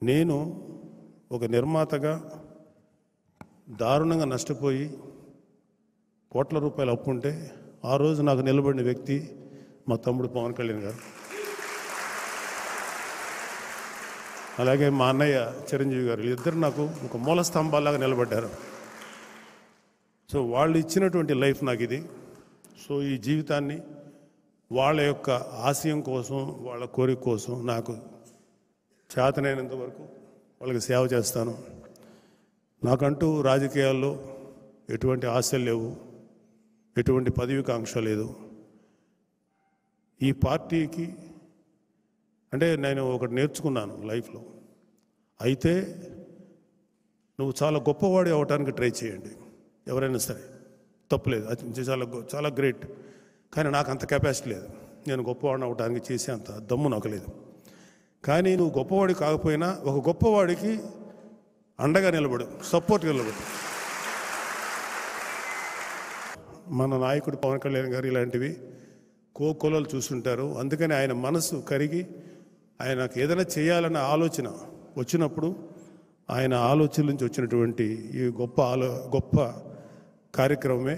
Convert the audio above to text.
నేను ఒక నిర్మాతగా దారుణంగా నష్టపోయి కోట్ల రూపాయలు అప్పు ఉంటే ఆ రోజు నాకు నిలబడిన వ్యక్తి మా తమ్ముడు పవన్ కళ్యాణ్ గారు. అలాగే మా అన్నయ్య చిరంజీవి గారు, ఇద్దరు నాకు ఒక మూల స్తంభాలాగా నిలబడ్డారు. సో వాళ్ళు ఇచ్చినటువంటి లైఫ్ నాకు ఇది. సో ఈ జీవితాన్ని వాళ్ళ యొక్క ఆశయం కోసం, వాళ్ళ కోరిక కోసం నాకు చేతనైనంత వరకు వాళ్ళకి సేవ చేస్తాను. నాకంటూ రాజకీయాల్లో ఎటువంటి ఆశలు లేవు, ఎటువంటి పదవికాంక్ష లేదు. ఈ పార్టీకి అంటే నేను ఒకటి నేర్చుకున్నాను లైఫ్లో. అయితే నువ్వు చాలా గొప్పవాడి అవ్వటానికి ట్రై చేయండి, ఎవరైనా సరే తప్పులేదు, అది చాలా గ్రేట్. కానీ నాకు అంత కెపాసిటీ లేదు, నేను గొప్పవాడిని అవ్వటానికి చేసే అంత దమ్ము నాకు లేదు. కానీ నువ్వు గొప్పవాడి కాకపోయినా ఒక గొప్పవాడికి అండగా నిలబడు, సపోర్ట్గా నిలబడు. మన నాయకుడు పవన్ కళ్యాణ్ గారు ఇలాంటివి కోకొలలు చూస్తుంటారు. అందుకని ఆయన మనసు కరిగి ఆయనకు ఏదైనా చేయాలన్న ఆలోచన వచ్చినప్పుడు ఆయన ఆలోచన నుంచి వచ్చినటువంటి ఈ గొప్ప కార్యక్రమమే